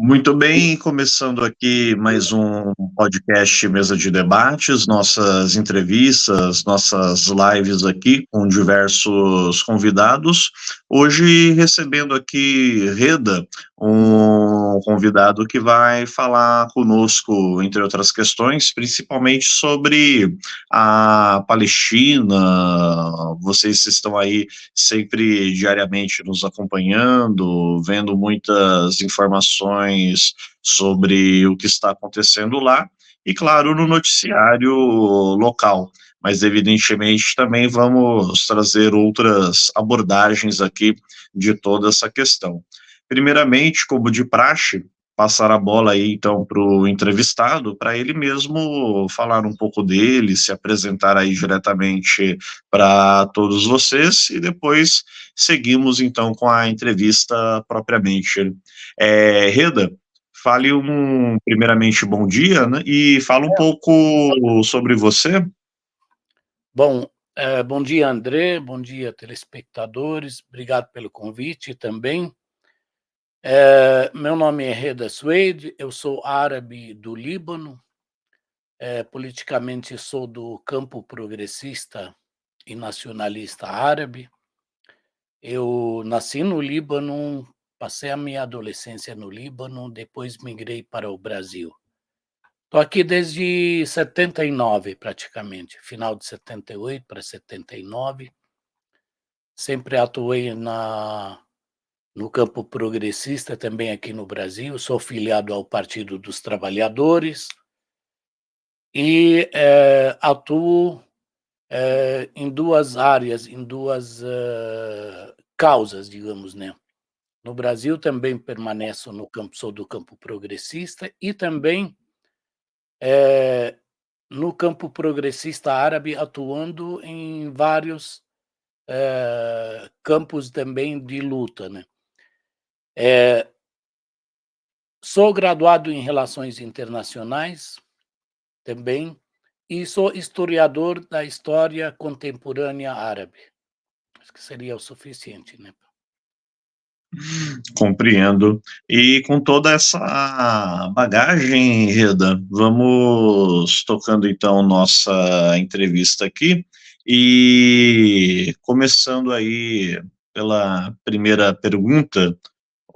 Muito bem, começando aqui mais um podcast Mesa de Debates, nossas entrevistas, nossas lives aqui com diversos convidados. Hoje recebendo aqui Reda, um convidado que vai falar conosco, entre outras questões, principalmente sobre a Palestina. Vocês estão aí sempre diariamente nos acompanhando, vendo muitas informações sobre o que está acontecendo lá, e claro, no noticiário local. Mas, evidentemente, também vamos trazer outras abordagens aqui de toda essa questão. Primeiramente, como de praxe, passar a bola aí então para o entrevistado, para ele mesmo falar um pouco dele, se apresentar aí diretamente para todos vocês e depois seguimos então com a entrevista propriamente. Reda, fale primeiramente bom dia, né, e fala um pouco sobre você. Bom, bom dia, André, bom dia, telespectadores, obrigado pelo convite também. Meu nome é Reda Suede, eu sou árabe do Líbano, politicamente sou do campo progressista e nacionalista árabe. Eu nasci no Líbano, passei a minha adolescência no Líbano, depois migrei para o Brasil. Estou aqui desde 79, praticamente, final de 78 para 79. Sempre atuei no campo progressista, também aqui no Brasil, sou filiado ao Partido dos Trabalhadores e, atuo, em 2 áreas, em 2 causas, digamos, né. No Brasil também permaneço no campo sou do campo progressista e também, no campo progressista árabe, atuando em vários, campos também de luta, né. Sou graduado em Relações Internacionais, também, e sou historiador da história contemporânea árabe. Acho que seria o suficiente, né. Compreendo. E com toda essa bagagem, Reda, vamos tocando então nossa entrevista aqui e começando aí pela primeira pergunta,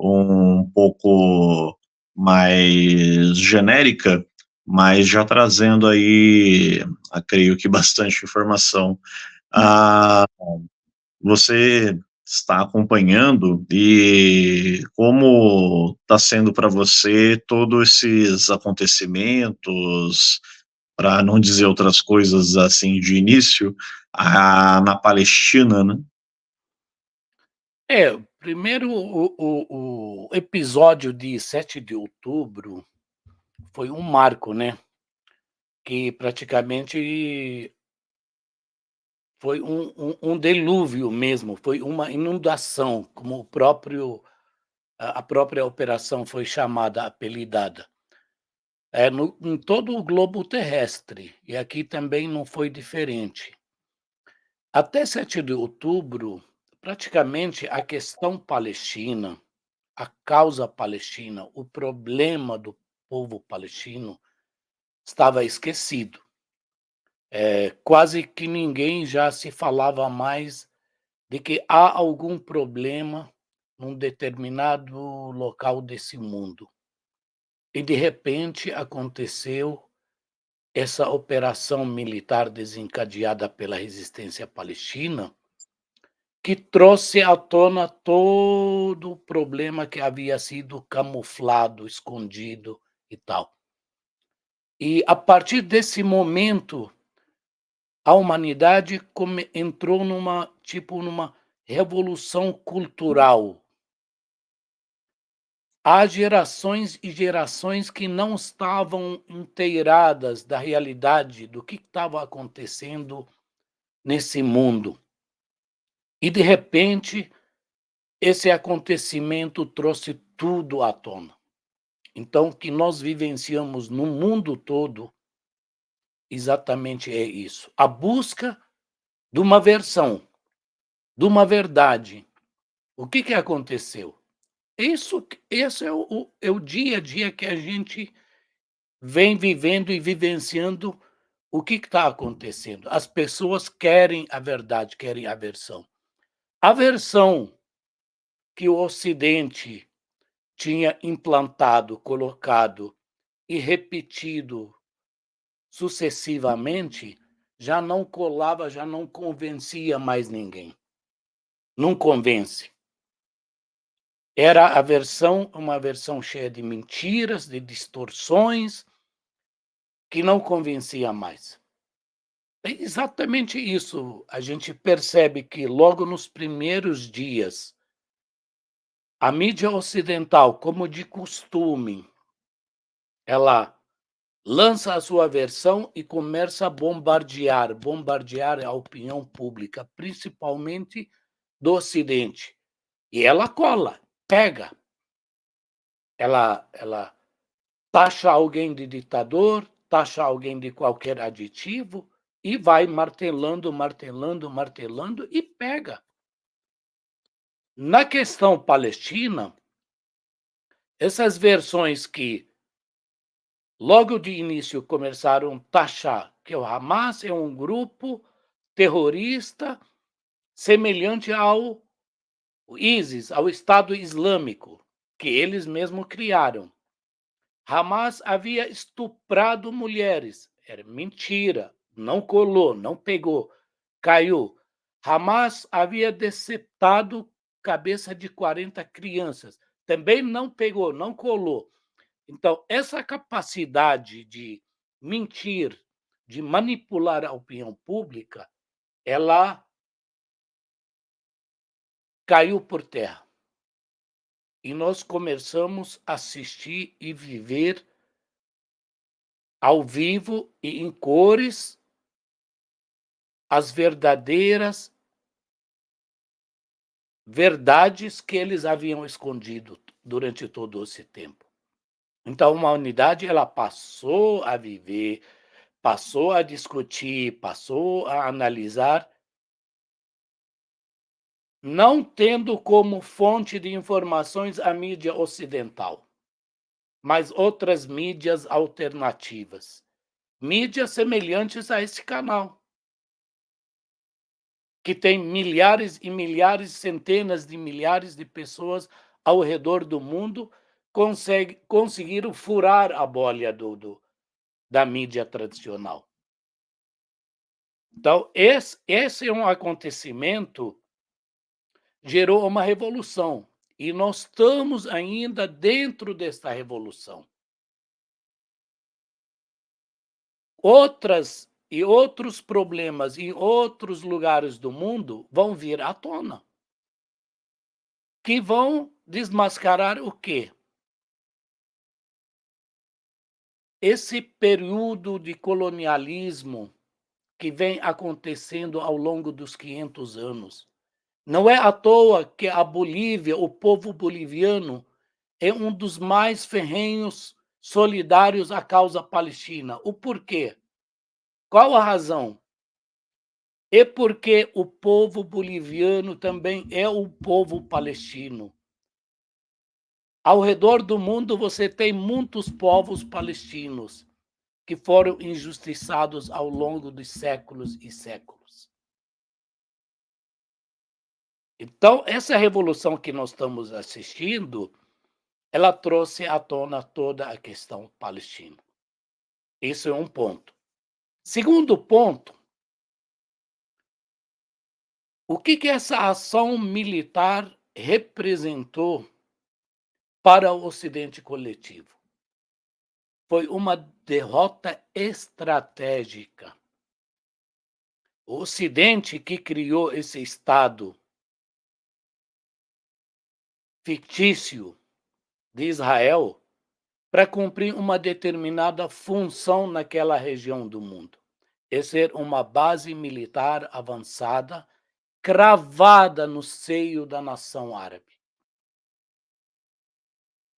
um pouco mais genérica, mas já trazendo aí, creio que bastante informação. Ah, Você está acompanhando e como está sendo para você todos esses acontecimentos, para não dizer outras coisas assim de início, na Palestina, né? Primeiro o episódio de 7 de outubro foi um marco, né, que praticamente foi um dilúvio mesmo, foi uma inundação, como o próprio a própria operação foi chamada, apelidada. No em todo o globo terrestre, e aqui também não foi diferente. Até 7 de outubro, praticamente a questão palestina, a causa palestina, o problema do povo palestino estava esquecido. Quase que ninguém já se falava mais de que há algum problema num determinado local desse mundo. E de repente aconteceu essa operação militar desencadeada pela resistência palestina, que trouxe à tona todo o problema que havia sido camuflado, escondido e tal. E a partir desse momento, a humanidade entrou numa revolução cultural. Há gerações e gerações que não estavam inteiradas da realidade do que estava acontecendo nesse mundo. E, de repente, esse acontecimento trouxe tudo à tona. Então, o que nós vivenciamos no mundo todo, exatamente é isso. A busca de uma versão, de uma verdade. O que aconteceu? Esse é o dia a dia que a gente vem vivendo e vivenciando o que está acontecendo. As pessoas querem a verdade, querem a versão. A versão que o Ocidente tinha implantado, colocado e repetido sucessivamente, já não colava, já não convencia mais ninguém. Não convence. Era uma versão cheia de mentiras, de distorções, que não convencia mais. É exatamente isso. A gente percebe que logo nos primeiros dias, a mídia ocidental, como de costume, ela lança a sua versão e começa a bombardear a opinião pública, principalmente do Ocidente. E ela cola, pega. Ela taxa alguém de ditador, taxa alguém de qualquer aditivo e vai martelando, martelando, martelando e pega. Na questão palestina, essas versões que logo de início começaram a taxar que o Hamas é um grupo terrorista semelhante ao ISIS, ao Estado Islâmico, que eles mesmos criaram. Hamas havia estuprado mulheres. Era mentira. Não colou, não pegou. Caiu. Hamas havia deceptado cabeça de 40 crianças. Também não pegou, não colou. Então, essa capacidade de mentir, de manipular a opinião pública, ela caiu por terra. E nós começamos a assistir e viver ao vivo e em cores as verdadeiras verdades que eles haviam escondido durante todo esse tempo. Então, a humanidade ela passou a viver, passou a discutir, passou a analisar, não tendo como fonte de informações a mídia ocidental, mas outras mídias alternativas, mídias semelhantes a esse canal, que tem milhares e milhares, centenas de milhares de pessoas ao redor do mundo, conseguiram furar a bolha da mídia tradicional. Então, esse é um acontecimento, gerou uma revolução, e nós estamos ainda dentro desta revolução. Outros problemas em outros lugares do mundo vão vir à tona, que vão desmascarar o quê? Esse período de colonialismo que vem acontecendo ao longo dos 500 anos. Não é à toa que a Bolívia, o povo boliviano, é um dos mais ferrenhos solidários à causa palestina. O porquê? Qual a razão? É porque o povo boliviano também é o povo palestino. Ao redor do mundo você tem muitos povos palestinos que foram injustiçados ao longo de séculos e séculos. Então, essa revolução que nós estamos assistindo, ela trouxe à tona toda a questão palestina. Esse é um ponto. Segundo ponto, o que essa ação militar representou para o Ocidente coletivo? Foi uma derrota estratégica. O Ocidente que criou esse Estado fictício de Israel para cumprir uma determinada função naquela região do mundo. É ser uma base militar avançada, cravada no seio da nação árabe,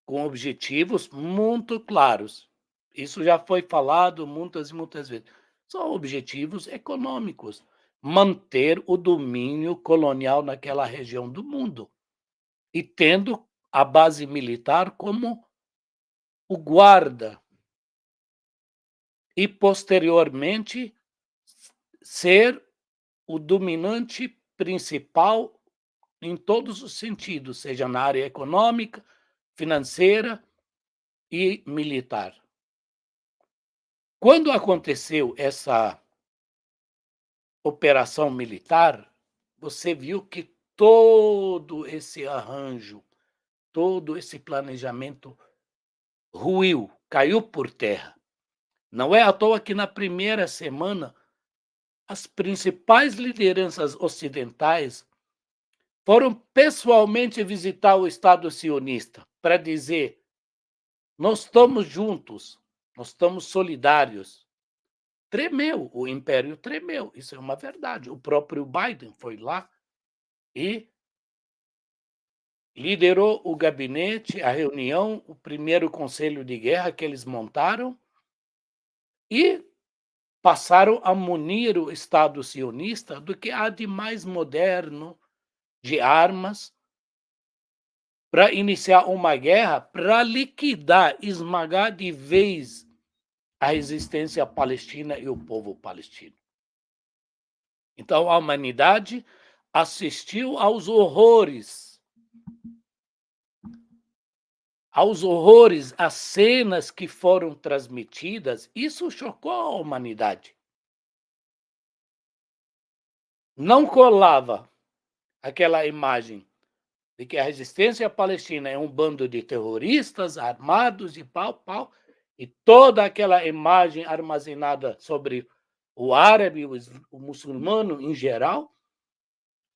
com objetivos muito claros. Isso já foi falado muitas e muitas vezes. São objetivos econômicos, manter o domínio colonial naquela região do mundo e tendo a base militar como o guarda e, posteriormente, ser o dominante principal em todos os sentidos, seja na área econômica, financeira e militar. Quando aconteceu essa operação militar, você viu que todo esse arranjo, todo esse planejamento ruiu, caiu por terra. Não é à toa que na primeira semana as principais lideranças ocidentais foram pessoalmente visitar o Estado sionista para dizer: nós estamos juntos, nós estamos solidários. Tremeu, o império tremeu, isso é uma verdade. O próprio Biden foi lá e liderou o gabinete, a reunião, o primeiro conselho de guerra que eles montaram e passaram a munir o Estado sionista do que há de mais moderno de armas para iniciar uma guerra para liquidar, esmagar de vez a resistência palestina e o povo palestino. Então a humanidade assistiu aos horrores, às cenas que foram transmitidas, isso chocou a humanidade. Não colava aquela imagem de que a resistência palestina é um bando de terroristas armados e pau, e toda aquela imagem armazenada sobre o árabe, o muçulmano em geral,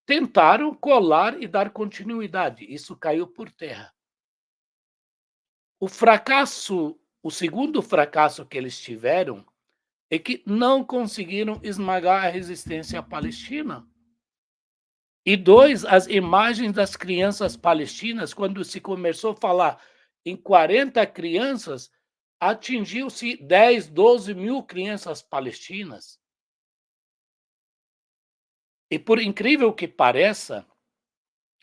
tentaram colar e dar continuidade. Isso caiu por terra. O segundo fracasso que eles tiveram é que não conseguiram esmagar a resistência palestina. E dois, as imagens das crianças palestinas, quando se começou a falar em 40 crianças, atingiu-se 10, 12 mil crianças palestinas. E por incrível que pareça,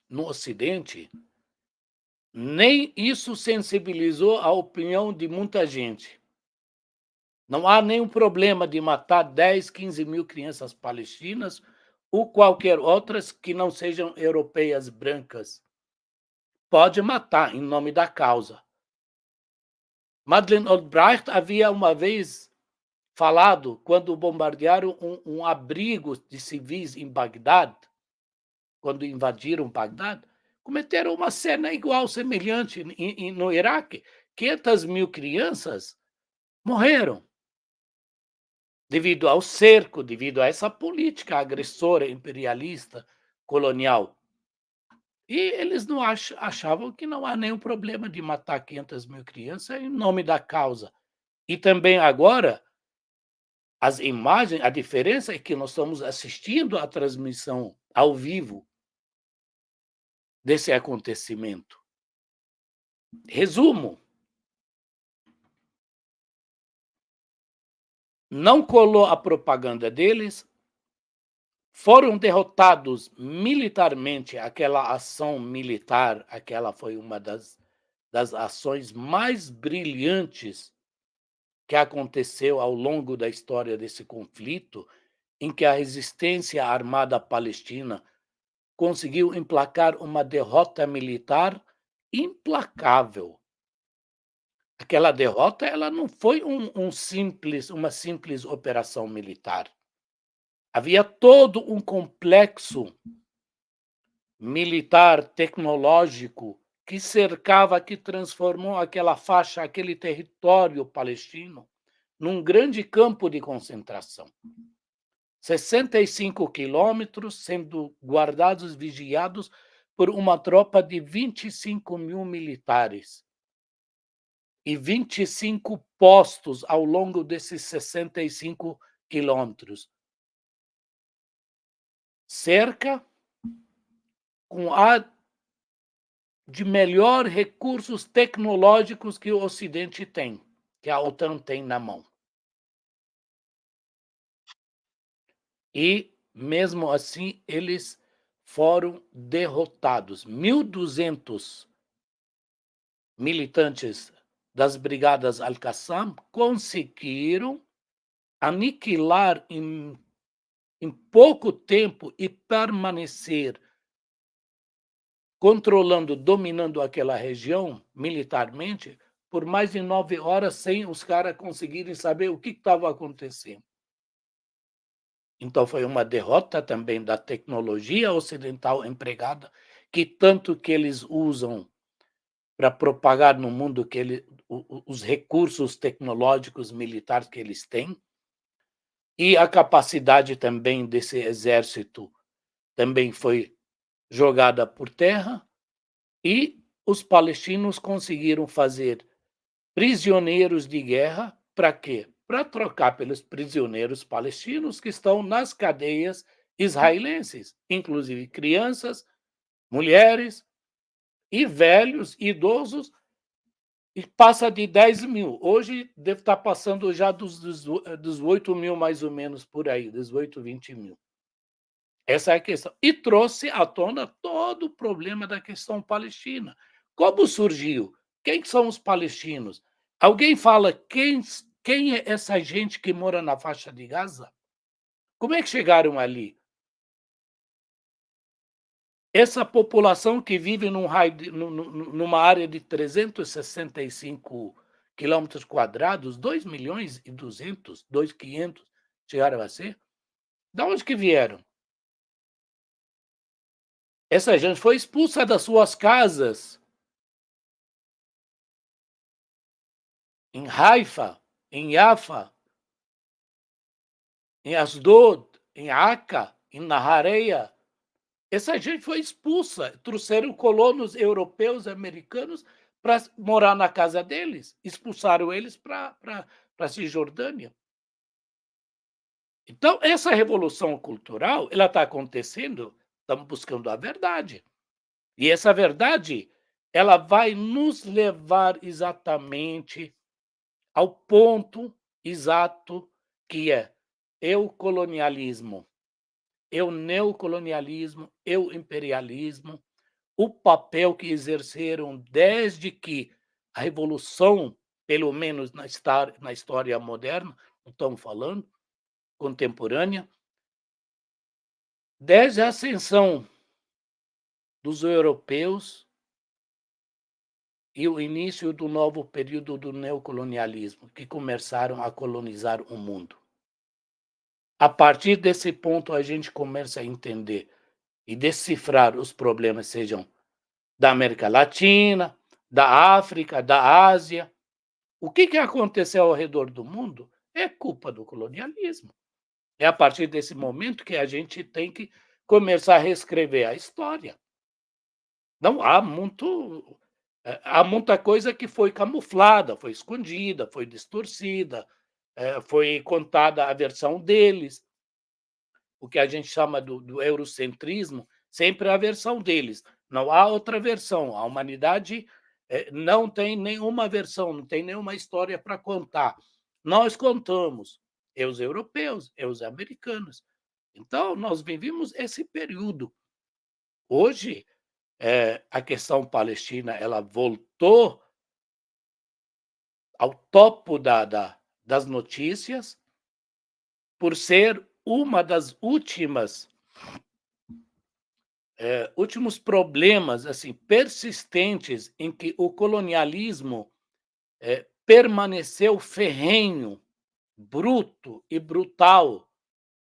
no Ocidente, nem isso sensibilizou a opinião de muita gente. Não há nenhum problema de matar 10, 15 mil crianças palestinas ou qualquer outras que não sejam europeias brancas. Pode matar em nome da causa. Madeleine Albright havia uma vez falado, quando bombardearam um abrigo de civis em Bagdad, quando invadiram Bagdad, cometeram uma cena igual, semelhante no Iraque. 500 mil crianças morreram devido ao cerco, devido a essa política agressora, imperialista, colonial. E eles não achavam que não há nenhum problema de matar 500 mil crianças em nome da causa. E também agora, as imagens, a diferença é que nós estamos assistindo à transmissão ao vivo desse acontecimento. Resumo: não colou a propaganda deles, foram derrotados militarmente. Aquela ação militar, aquela foi uma das ações mais brilhantes que aconteceu ao longo da história desse conflito, em que a resistência armada palestina conseguiu emplacar uma derrota militar implacável. Aquela derrota, ela não foi uma simples operação militar. Havia todo um complexo militar, tecnológico, que cercava, que transformou aquela faixa, aquele território palestino, num grande campo de concentração. 65 quilômetros sendo guardados, vigiados por uma tropa de 25 mil militares. E 25 postos ao longo desses 65 quilômetros. Cerca com a de melhor recursos tecnológicos que o Ocidente tem, que a OTAN tem na mão. E, mesmo assim, eles foram derrotados. 1.200 militantes das brigadas Al-Qassam conseguiram aniquilar em pouco tempo e permanecer controlando, dominando aquela região militarmente por mais de 9 horas sem os caras conseguirem saber o que estava acontecendo. Então foi uma derrota também da tecnologia ocidental empregada, que tanto que eles usam para propagar no mundo que os recursos tecnológicos militares que eles têm, e a capacidade também desse exército também foi jogada por terra, e os palestinos conseguiram fazer prisioneiros de guerra para quê? Para trocar pelos prisioneiros palestinos que estão nas cadeias israelenses, inclusive crianças, mulheres e velhos, idosos, e passa de 10.000. Hoje deve estar passando já dos 8.000 mais ou menos por aí, 18, 20.000. Essa é a questão. E trouxe à tona todo o problema da questão palestina. Como surgiu? Quem são os palestinos? Alguém fala quem é essa gente que mora na faixa de Gaza? Como é que chegaram ali? Essa população que vive numa área de 365 quilômetros quadrados, 2.200.000, 2.500.000 chegaram a ser, de onde que vieram? Essa gente foi expulsa das suas casas em Haifa, em Yafa, em Asdod, em Aca, em Nahareia. Essa gente foi expulsa. Trouxeram colonos europeus, americanos, para morar na casa deles. Expulsaram eles para a Cisjordânia. Então, essa revolução cultural ela está acontecendo, estamos buscando a verdade. E essa verdade ela vai nos levar exatamente ao ponto exato que é eu colonialismo, eu neocolonialismo, eu imperialismo, o papel que exerceram desde que a revolução, pelo menos na história moderna, não estamos falando, contemporânea, desde a ascensão dos europeus e o início do novo período do neocolonialismo, que começaram a colonizar o mundo. A partir desse ponto, a gente começa a entender e decifrar os problemas, sejam da América Latina, da África, da Ásia. O que aconteceu ao redor do mundo é culpa do colonialismo. É a partir desse momento que a gente tem que começar a reescrever a história. Não há muita coisa que foi camuflada, foi escondida, foi distorcida, foi contada a versão deles. O que a gente chama do eurocentrismo, sempre é a versão deles. Não há outra versão. A humanidade não tem nenhuma versão, não tem nenhuma história para contar. Nós contamos, é os europeus, é os americanos. Então, nós vivemos esse período. Hoje, a questão palestina ela voltou ao topo das notícias por ser uma das últimos problemas assim persistentes em que o colonialismo permaneceu ferrenho, bruto e brutal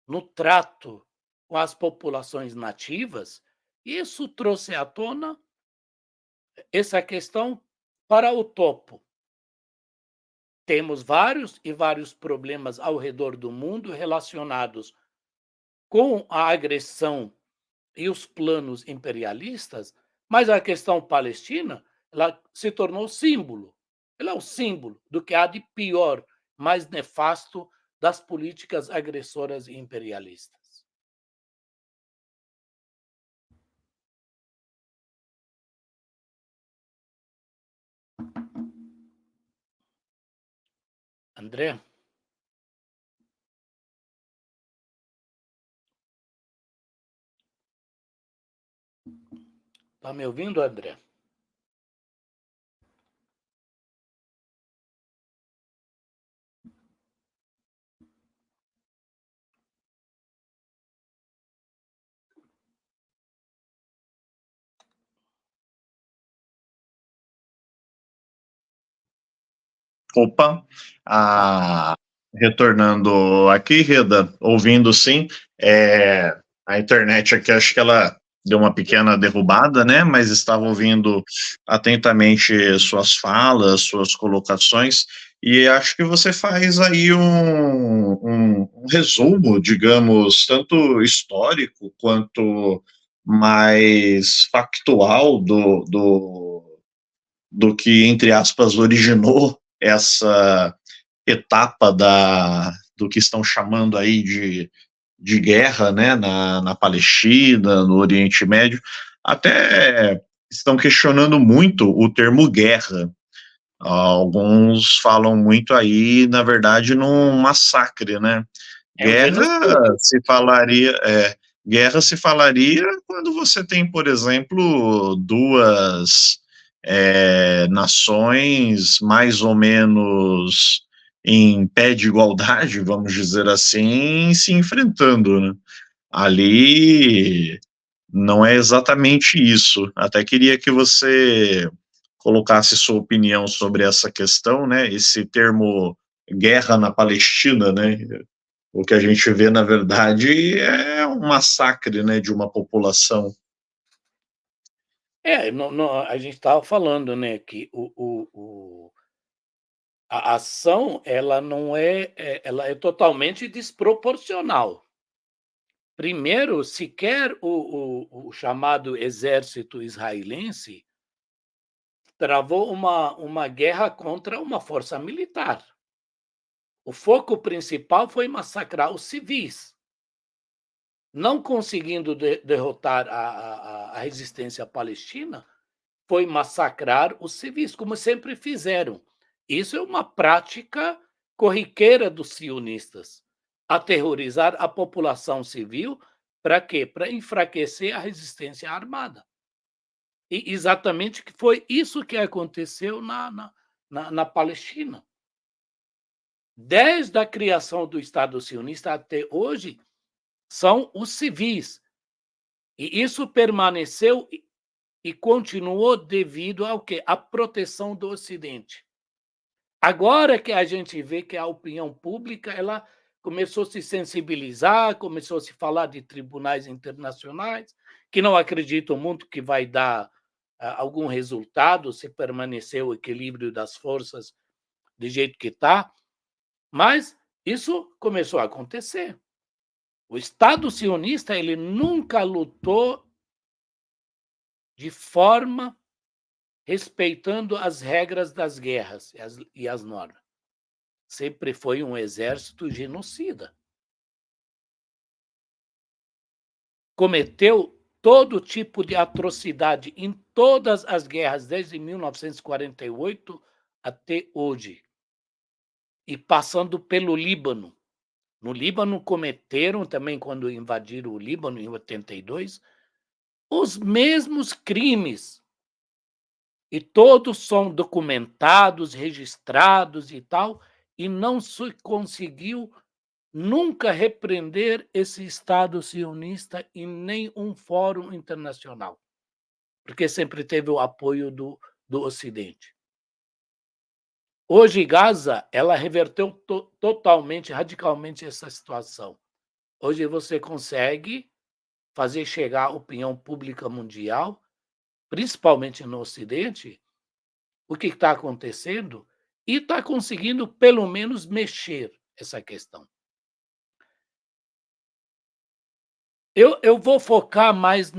no trato com as populações nativas. Isso trouxe à tona essa questão para o topo. Temos vários e vários problemas ao redor do mundo relacionados com a agressão e os planos imperialistas, mas a questão palestina ela se tornou símbolo. Ela é o símbolo do que há de pior, mais nefasto das políticas agressoras e imperialistas. André, está me ouvindo, André? Opa, ah, retornando aqui, Reda, ouvindo sim, é, a internet aqui acho que ela deu uma pequena derrubada, né? Mas estava ouvindo atentamente suas falas, suas colocações, e acho que você faz aí um resumo, digamos, tanto histórico quanto mais factual do que, entre aspas, originou essa etapa do que estão chamando aí de guerra, né, na Palestina, no Oriente Médio. Até estão questionando muito o termo guerra. Alguns falam muito aí, na verdade, num massacre, né? É um Guerra genocídio. se falaria, guerra se falaria quando você tem, por exemplo, duas nações mais ou menos em pé de igualdade, vamos dizer assim, se enfrentando, né? Ali não é exatamente isso. Até queria que você colocasse sua opinião sobre essa questão, né? Esse termo guerra na Palestina, né? O que a gente vê, na verdade, é um massacre, né, de uma população. A gente estava falando, né, que a ação ela não ela é totalmente desproporcional. Primeiro, sequer o chamado exército israelense travou uma guerra contra uma força militar. O foco principal foi massacrar os civis. Não conseguindo derrotar a resistência palestina, foi massacrar os civis, como sempre fizeram. Isso é uma prática corriqueira dos sionistas. Aterrorizar a população civil para quê? Para enfraquecer a resistência armada. E exatamente que foi isso que aconteceu na Palestina. Desde a criação do Estado sionista até hoje, são os civis. E isso permaneceu e continuou devido ao quê? À proteção do Ocidente. Agora que a gente vê que a opinião pública ela começou a se sensibilizar, começou a se falar de tribunais internacionais, que não acreditam muito que vai dar algum resultado se permanecer o equilíbrio das forças do jeito que está, mas isso começou a acontecer. O Estado sionista ele nunca lutou de forma respeitando as regras das guerras e as normas. Sempre foi um exército genocida. Cometeu todo tipo de atrocidade em todas as guerras, desde 1948 até hoje. E passando pelo Líbano. No Líbano cometeram também, quando invadiram o Líbano em 82, os mesmos crimes. E todos são documentados, registrados e tal, e não se conseguiu nunca repreender esse Estado sionista em nenhum fórum internacional, porque sempre teve o apoio do Ocidente. Hoje, Gaza, ela reverteu totalmente, radicalmente essa situação. Hoje você consegue fazer chegar a opinião pública mundial, principalmente no Ocidente, o que está acontecendo e está conseguindo, pelo menos, mexer essa questão. Eu vou focar mais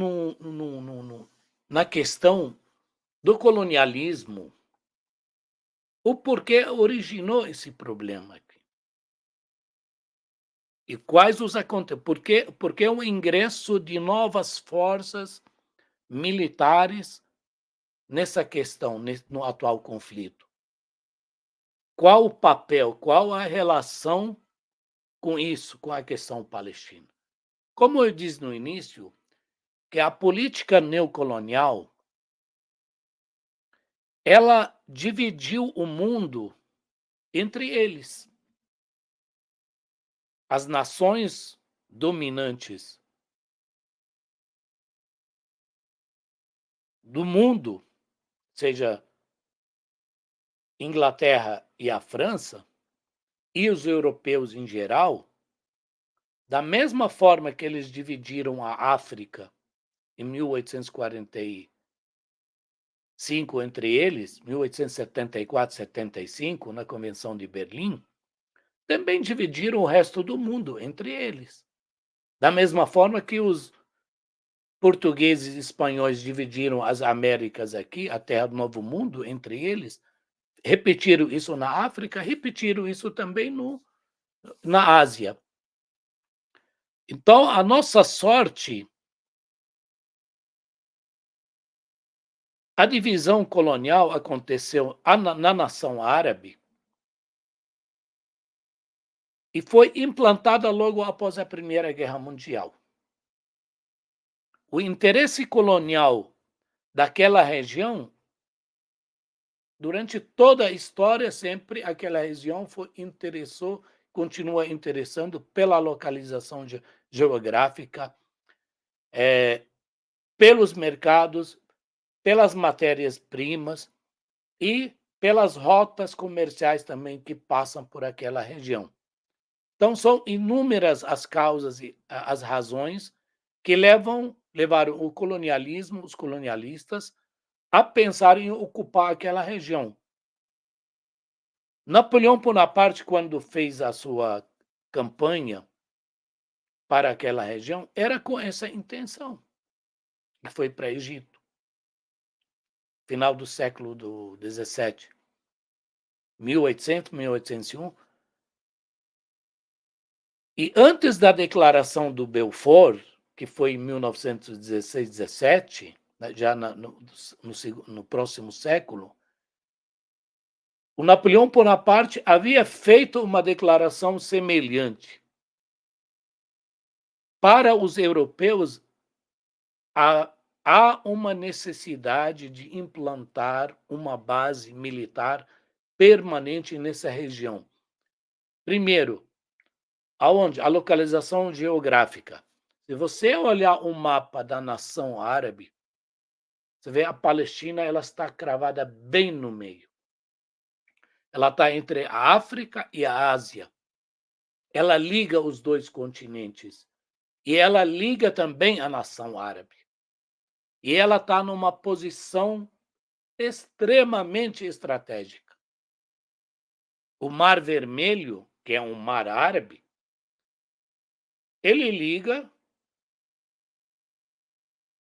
na questão do colonialismo, o porquê originou esse problema aqui. E quais os acontecimentos. Porque o ingresso de novas forças militares nessa questão, no atual conflito. Qual o papel, qual a relação com isso, com a questão palestina? Como eu disse no início, que a política neocolonial ela dividiu o mundo entre eles. As nações dominantes do mundo, seja Inglaterra e a França, e os europeus em geral, da mesma forma que eles dividiram a África em 1845 entre eles, 1874, 75, na Convenção de Berlim, também dividiram o resto do mundo entre eles. Da mesma forma que os portugueses e espanhóis dividiram as Américas aqui, a Terra do Novo Mundo, entre eles, repetiram isso na África, repetiram isso também na Ásia. Então, a nossa sorte, a divisão colonial aconteceu na nação árabe e foi implantada logo após a Primeira Guerra Mundial. O interesse colonial daquela região, durante toda a história, sempre aquela região continua interessando pela localização geográfica, pelos mercados, pelas matérias-primas e pelas rotas comerciais também que passam por aquela região. Então, são inúmeras as causas e as razões que levaram o colonialismo, os colonialistas, a pensar em ocupar aquela região. Napoleão Bonaparte, quando fez a sua campanha para aquela região, era com essa intenção. E foi para o Egito, final do século do 17, 1800, 1801. E antes da declaração do Belfort, que foi em 1916, 17, já no próximo século, o Napoleão Bonaparte havia feito uma declaração semelhante. Para os europeus, há uma necessidade de implantar uma base militar permanente nessa região. Primeiro, aonde? A localização geográfica. Se você olhar o mapa da nação árabe, você vê a Palestina, ela está cravada bem no meio. Ela está entre a África e a Ásia. Ela liga os dois continentes. E ela liga também a nação árabe. E ela está numa posição extremamente estratégica. O Mar Vermelho, que é um mar árabe, ele liga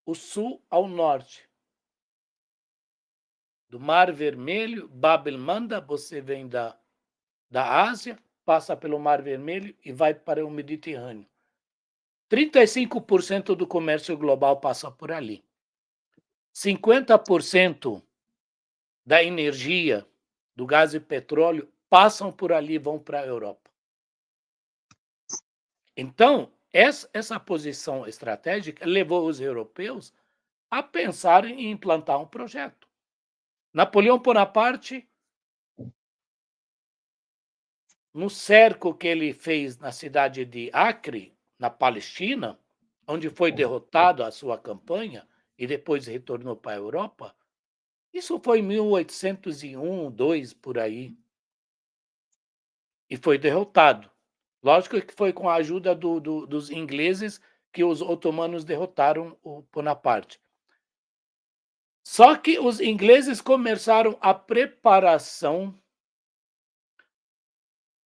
o sul ao norte. Do Mar Vermelho, Bab el-Manda, você vem da Ásia, passa pelo Mar Vermelho e vai para o Mediterrâneo. 35% do comércio global passa por ali. 50% da energia, do gás e petróleo, passam por ali e vão para a Europa. Então, essa posição estratégica levou os europeus a pensarem em implantar um projeto. Napoleão Bonaparte, no cerco que ele fez na cidade de Acre, na Palestina, onde foi derrotado a sua campanha e depois retornou para a Europa, isso foi em 1801, 2 por aí. E foi derrotado. Lógico que foi com a ajuda dos ingleses que os otomanos derrotaram o Bonaparte. Só que os ingleses começaram a preparação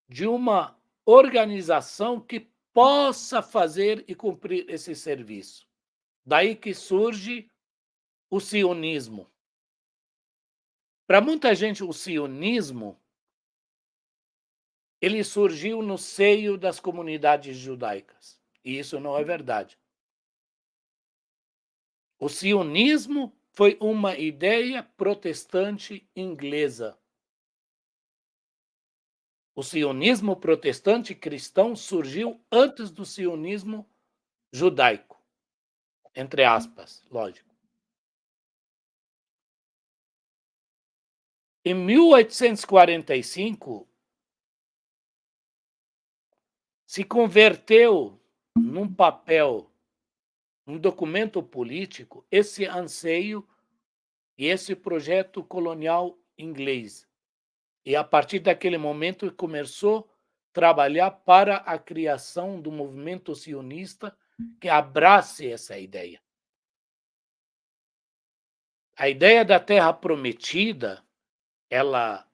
de uma organização que possa fazer e cumprir esse serviço. Daí que surge o sionismo. Para muita gente, o sionismo ele surgiu no seio das comunidades judaicas. E isso não é verdade. O sionismo foi uma ideia protestante inglesa. O sionismo protestante cristão surgiu antes do sionismo judaico, entre aspas, lógico. Em 1845, se converteu num papel, um documento político, esse anseio e esse projeto colonial inglês E a partir daquele momento começou a trabalhar para a criação do movimento sionista que abrace essa ideia. A ideia da terra prometida, ela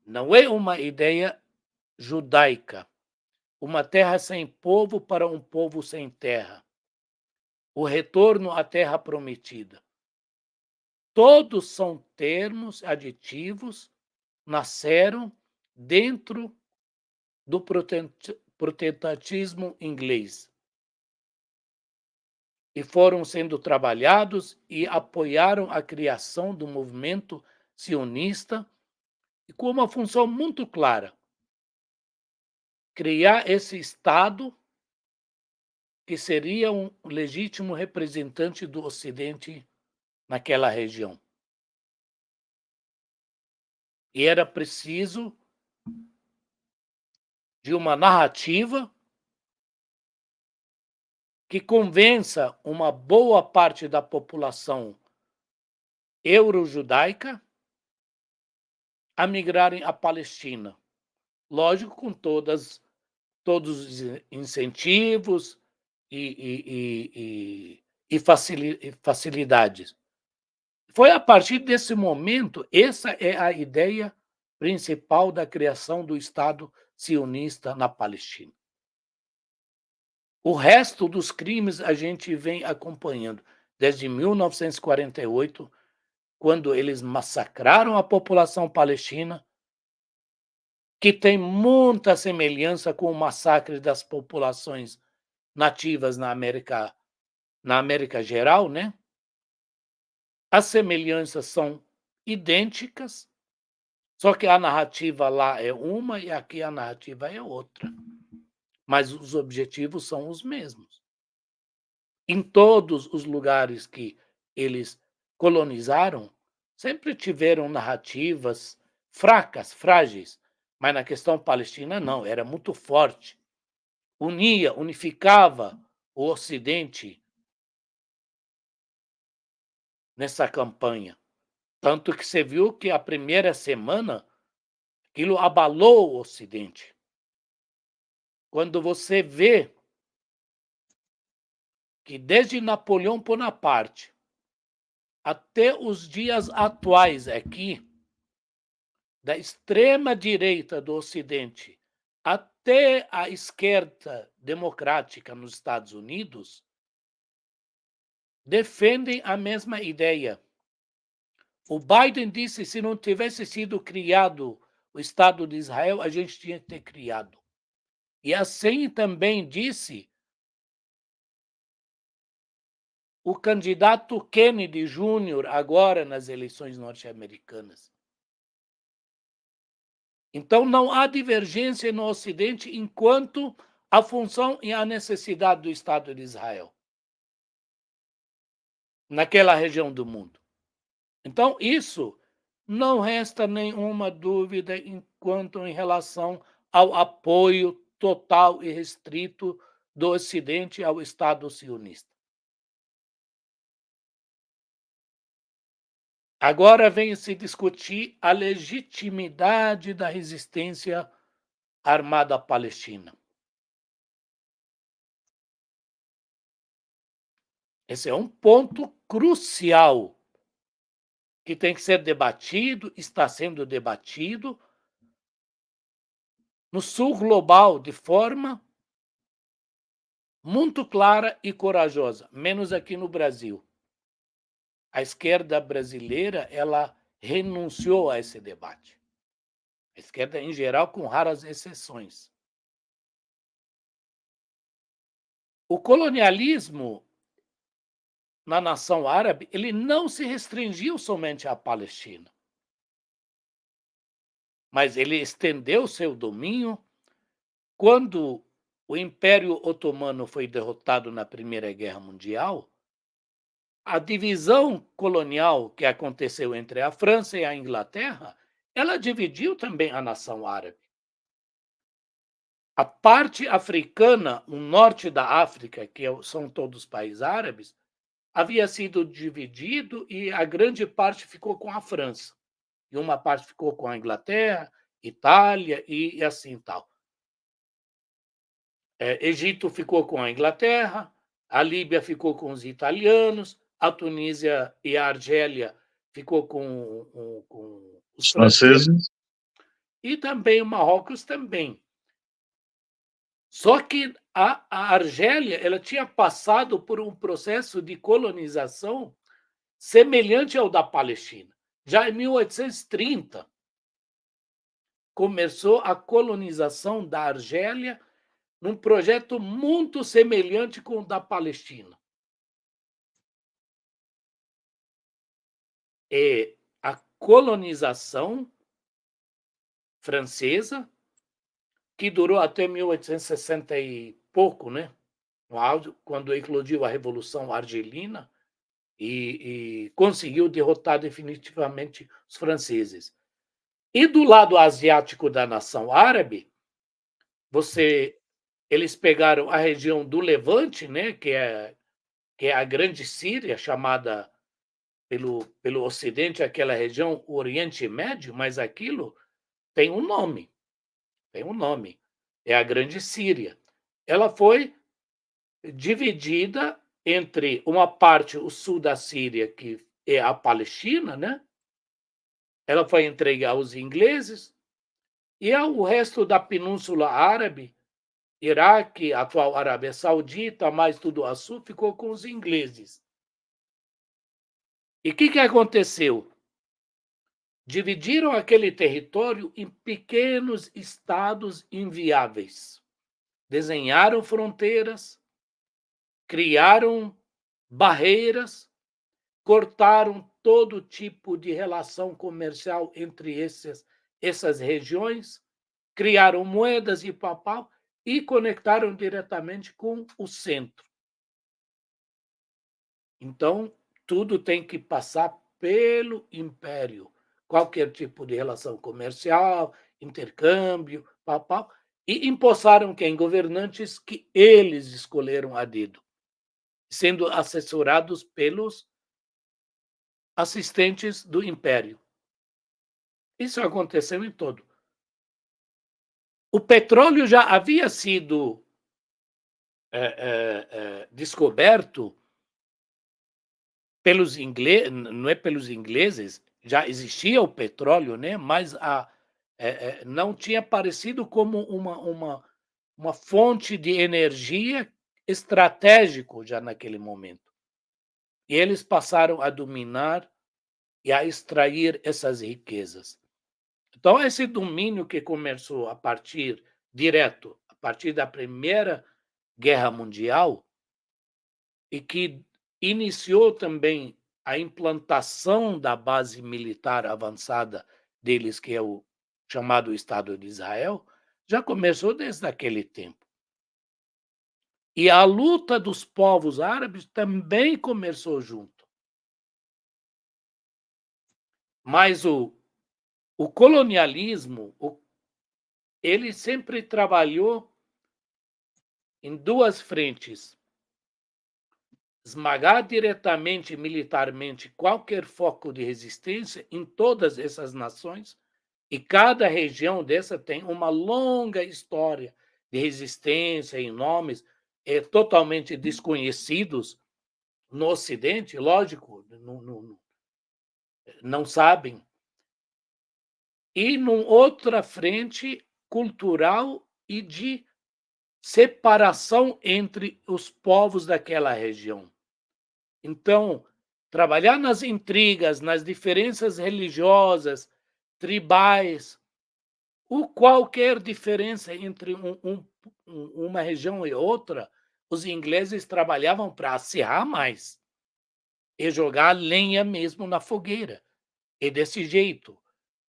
não é uma ideia judaica, uma terra sem povo para um povo sem terra, o retorno à terra prometida. Todos são termos, aditivos, nasceram dentro do protestantismo inglês e foram sendo trabalhados e apoiaram a criação do movimento sionista e com uma função muito clara: criar esse Estado que seria um legítimo representante do Ocidente naquela região. E era preciso de uma narrativa que convença uma boa parte da população euro-judaica a migrarem à Palestina. Lógico, com todos os incentivos e facilidades. Foi a partir desse momento, essa é a ideia principal da criação do Estado sionista na Palestina. O resto dos crimes a gente vem acompanhando desde 1948, quando eles massacraram a população palestina, que tem muita semelhança com o massacre das populações nativas na América geral, né? As semelhanças são idênticas, só que a narrativa lá é uma e aqui a narrativa é outra. Mas os objetivos são os mesmos. Em todos os lugares que eles colonizaram, sempre tiveram narrativas fracas, frágeis, mas na questão palestina não, era muito forte. Unificava o Ocidente nessa campanha. Tanto que você viu que a primeira semana aquilo abalou o Ocidente. Quando você vê que desde Napoleão Bonaparte até os dias atuais aqui, da extrema direita do Ocidente até a esquerda democrática nos Estados Unidos, defendem a mesma ideia. O Biden disse que se não tivesse sido criado o Estado de Israel, a gente tinha que ter criado. E assim também disse o candidato Kennedy Jr., agora nas eleições norte-americanas. Então, não há divergência no Ocidente enquanto a função e a necessidade do Estado de Israel naquela região do mundo. Então, isso não resta nenhuma dúvida enquanto em relação ao apoio total e restrito do Ocidente ao Estado sionista. Agora vem se discutir a legitimidade da resistência armada palestina. Esse é um ponto crucial que tem que ser debatido, está sendo debatido no sul global de forma muito clara e corajosa, menos aqui no Brasil. A esquerda brasileira, ela renunciou a esse debate. A esquerda, em geral, com raras exceções. O colonialismo na nação árabe, ele não se restringiu somente à Palestina, mas ele estendeu seu domínio. Quando o Império Otomano foi derrotado na Primeira Guerra Mundial, a divisão colonial que aconteceu entre a França e a Inglaterra, ela dividiu também a nação árabe. A parte africana, o norte da África, que são todos países árabes, havia sido dividido e a grande parte ficou com a França. e uma parte ficou com a Inglaterra, Itália e assim tal. Egito ficou com a Inglaterra, a Líbia ficou com os italianos, a Tunísia e a Argélia ficou com os Os franceses franceses. e também o Marrocos também. Só que a Argélia ela tinha passado por um processo de colonização semelhante ao da Palestina. Já em 1830 começou a colonização da Argélia num projeto muito semelhante com o da Palestina. É a colonização francesa, que durou até 1860 e pouco, né? Quando eclodiu a Revolução Argelina e conseguiu derrotar definitivamente os franceses. E do lado asiático da nação árabe, eles pegaram a região do Levante, né, que é a Grande Síria, chamada pelo Ocidente, aquela região, o Oriente Médio, mas aquilo tem um nome, é a Grande Síria. Ela foi dividida entre uma parte, o sul da Síria, que é a Palestina, né? Ela foi entregue aos ingleses, e o resto da Península Árabe, Iraque, atual Arábia Saudita, mais tudo a sul, ficou com os ingleses. E o que aconteceu? Dividiram aquele território em pequenos estados inviáveis. Desenharam fronteiras, criaram barreiras, cortaram todo tipo de relação comercial entre essas regiões, criaram moedas e papal e conectaram diretamente com o centro. Então, tudo tem que passar pelo império. Qualquer tipo de relação comercial, intercâmbio, papal. E empossaram quem? Governantes que eles escolheram a dedo, sendo assessorados pelos assistentes do império. Isso aconteceu em todo. O petróleo já havia sido descoberto pelos ingleses, não é pelos ingleses, já existia o petróleo, né? Mas não tinha aparecido como uma fonte de energia estratégico já naquele momento. E eles passaram a dominar e a extrair essas riquezas. Então, esse domínio que começou a partir da Primeira Guerra Mundial e que iniciou também a implantação da base militar avançada deles, que é o chamado Estado de Israel, já começou desde aquele tempo. E a luta dos povos árabes também começou junto. Mas o colonialismo, ele sempre trabalhou em duas frentes: esmagar diretamente militarmente qualquer foco de resistência em todas essas nações, e cada região dessa tem uma longa história de resistência em nomes totalmente desconhecidos no Ocidente, lógico, não sabem. E numa outra frente cultural e de separação entre os povos daquela região. Então, trabalhar nas intrigas, nas diferenças religiosas, tribais, ou qualquer diferença entre uma região e outra, os ingleses trabalhavam para acirrar mais e jogar lenha mesmo na fogueira. E desse jeito.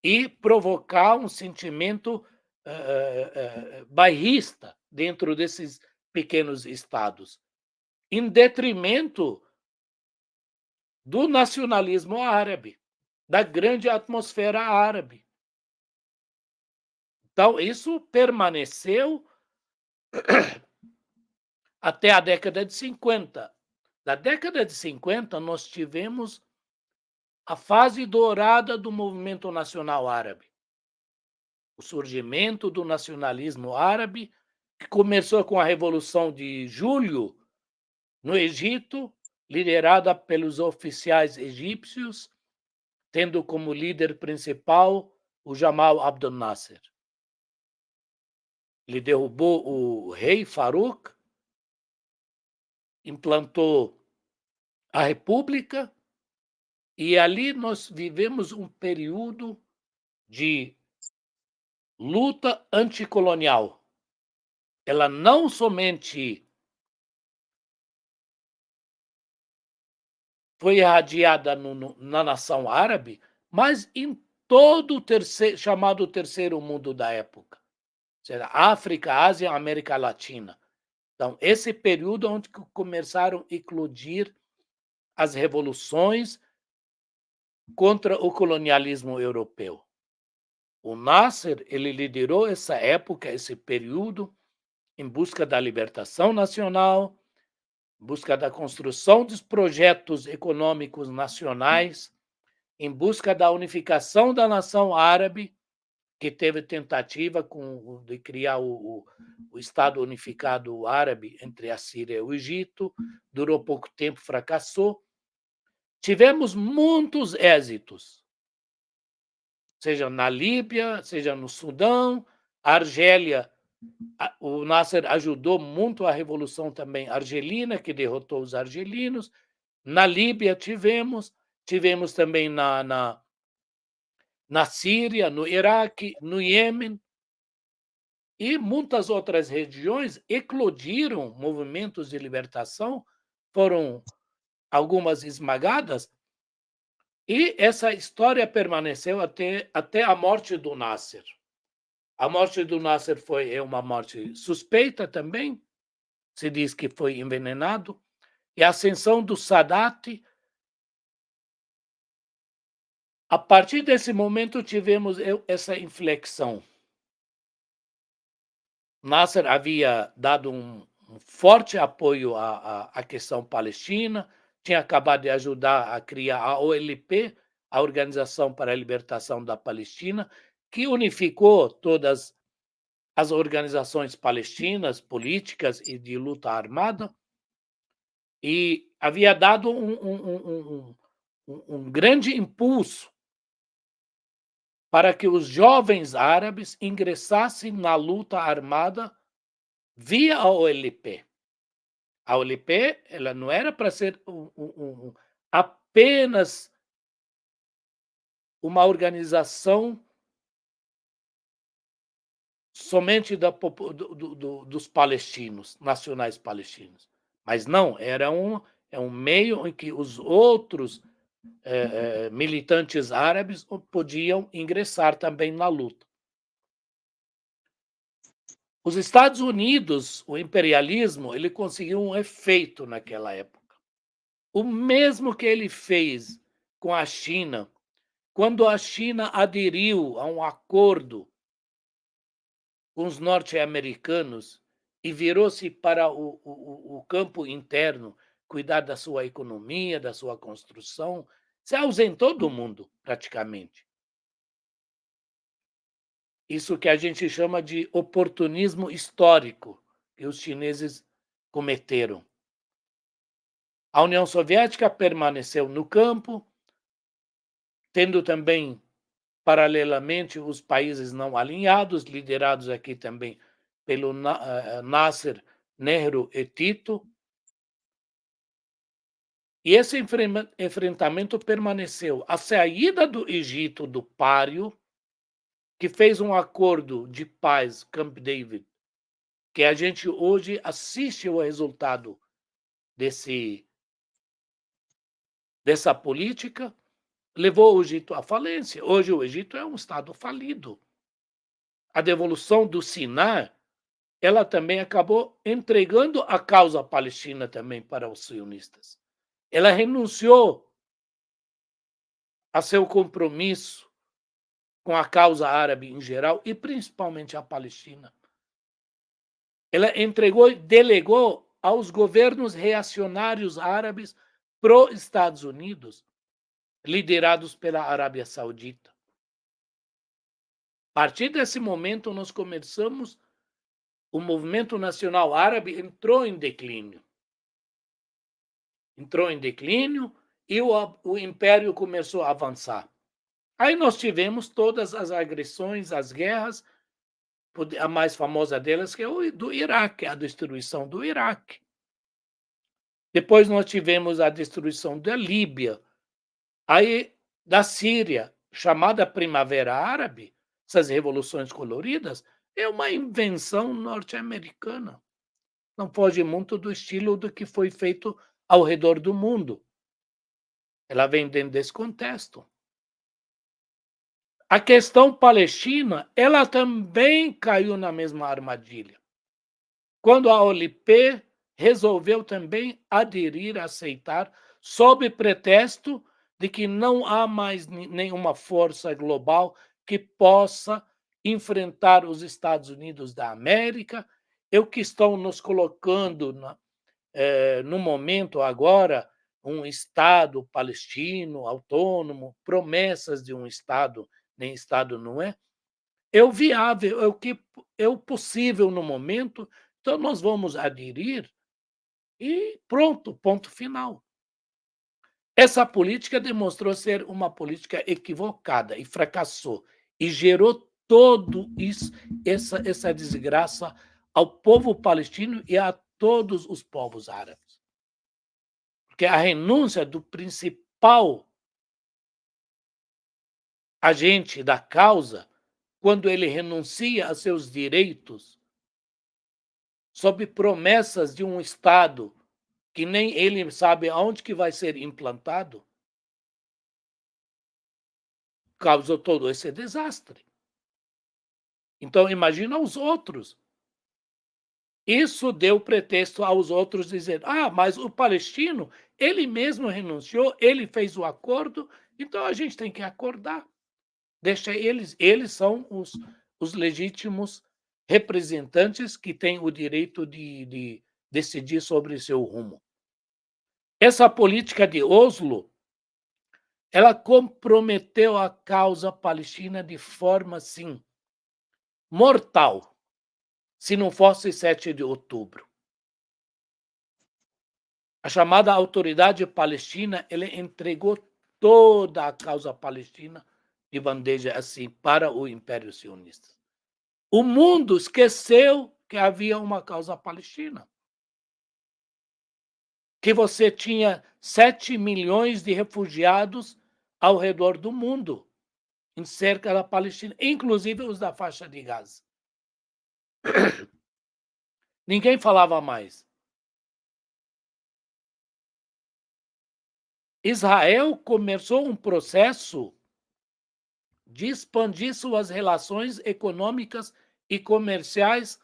E provocar um sentimento bairrista dentro desses pequenos estados, em detrimento do nacionalismo árabe, da grande atmosfera árabe. Então, isso permaneceu até a década de 50. Da década de 50, nós tivemos a fase dourada do movimento nacional árabe, o surgimento do nacionalismo árabe, que começou com a Revolução de Julho no Egito, liderada pelos oficiais egípcios, tendo como líder principal o Jamal Abdel Nasser. Ele derrubou o rei Farouk, implantou a república, e ali nós vivemos um período de luta anticolonial. Ela não somente foi irradiada na nação árabe, mas em todo o chamado terceiro mundo da época, seja, África, Ásia, América Latina. Então, esse período onde começaram a eclodir as revoluções contra o colonialismo europeu. O Nasser, ele liderou essa época, esse período, em busca da libertação nacional, em busca da construção dos projetos econômicos nacionais, em busca da unificação da nação árabe, que teve tentativa de criar o Estado Unificado Árabe entre a Síria e o Egito, durou pouco tempo, fracassou. Tivemos muitos êxitos, seja na Líbia, seja no Sudão, a Argélia. O Nasser ajudou muito a Revolução também argelina, que derrotou os argelinos. Na Líbia tivemos também na Síria, no Iraque, no Iêmen, e muitas outras regiões eclodiram movimentos de libertação, foram algumas esmagadas, e essa história permaneceu até a morte do Nasser. A morte do Nasser é uma morte suspeita também, se diz que foi envenenado, e a ascensão do Sadat. A partir desse momento tivemos essa inflexão. Nasser havia dado um forte apoio à questão palestina, tinha acabado de ajudar a criar a OLP, a Organização para a Libertação da Palestina, que unificou todas as organizações palestinas, políticas e de luta armada, e havia dado um grande impulso para que os jovens árabes ingressassem na luta armada via a OLP. A OLP, ela não era para ser apenas uma organização somente dos palestinos, nacionais palestinos. Mas não, era um meio em que os outros militantes árabes podiam ingressar também na luta. Os Estados Unidos, o imperialismo, ele conseguiu um efeito naquela época. O mesmo que ele fez com a China, quando a China aderiu a um acordo com os norte-americanos e virou-se para o campo interno, cuidar da sua economia, da sua construção, se ausentou do mundo, praticamente. Isso que a gente chama de oportunismo histórico, que os chineses cometeram. A União Soviética permaneceu no campo, tendo também, paralelamente, os países não alinhados, liderados aqui também pelo Nasser, Nehru e Tito. E esse enfrentamento permaneceu. A saída do Egito do páreo, que fez um acordo de paz, Camp David, que a gente hoje assiste o resultado dessa política, levou o Egito à falência. Hoje o Egito é um Estado falido. A devolução do Sinai, ela também acabou entregando a causa palestina também para os sionistas. Ela renunciou a seu compromisso com a causa árabe em geral e principalmente a Palestina. Ela delegou aos governos reacionários árabes pró-Estados Unidos liderados pela Arábia Saudita. A partir desse momento, nós começamos, o movimento nacional árabe entrou em declínio. E o império começou a avançar. Aí nós tivemos todas as agressões, as guerras, a mais famosa delas que é o do Iraque, a destruição do Iraque. Depois nós tivemos a destruição da Líbia, aí da Síria, chamada Primavera Árabe, essas revoluções coloridas, é uma invenção norte-americana. Não foge muito do estilo do que foi feito ao redor do mundo. Ela vem dentro desse contexto. A questão palestina, ela também caiu na mesma armadilha. Quando a OLP resolveu também aderir, aceitar, sob pretexto de que não há mais nenhuma força global que possa enfrentar os Estados Unidos da América, e o que estão nos colocando no momento agora, um Estado palestino, autônomo, promessas de um Estado, nem Estado não é o viável, é o que é o possível no momento, então nós vamos aderir e pronto, ponto final. Essa política demonstrou ser uma política equivocada e fracassou, e gerou todo isso, essa desgraça ao povo palestino e a todos os povos árabes. Porque a renúncia do principal agente da causa, quando ele renuncia a seus direitos, sob promessas de um Estado que nem ele sabe aonde que vai ser implantado, causou todo esse desastre. Então, imagina os outros. Isso deu pretexto aos outros dizer: ah, mas o palestino, ele mesmo renunciou, ele fez o acordo, então a gente tem que acordar. Deixa eles são os legítimos representantes que têm o direito de decidir sobre seu rumo. Essa política de Oslo, ela comprometeu a causa palestina de forma, assim, mortal, se não fosse 7 de outubro. A chamada Autoridade Palestina, ele entregou toda a causa palestina de bandeja assim para o Império Sionista. O mundo esqueceu que havia uma causa palestina. Que você tinha 7 milhões de refugiados ao redor do mundo, em cerca da Palestina, inclusive os da faixa de Gaza. Ninguém falava mais. Israel começou um processo de expandir suas relações econômicas e comerciais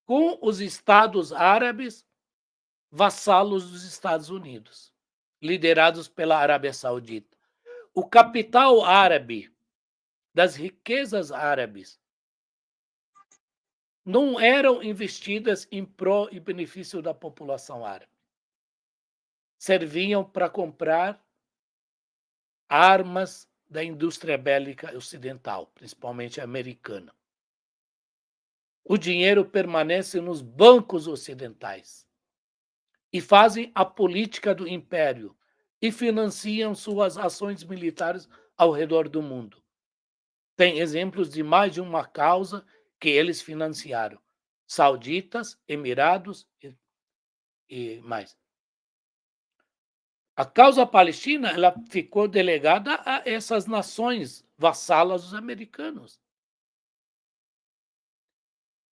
com os estados árabes vassalos dos Estados Unidos, liderados pela Arábia Saudita. O capital árabe, das riquezas árabes, não eram investidas em pró e benefício da população árabe. Serviam para comprar armas da indústria bélica ocidental, principalmente americana. O dinheiro permanece nos bancos ocidentais e fazem a política do império e financiam suas ações militares ao redor do mundo. Tem exemplos de mais de uma causa que eles financiaram: sauditas, emirados e mais. A causa palestina, ela ficou delegada a essas nações vassalas dos americanos.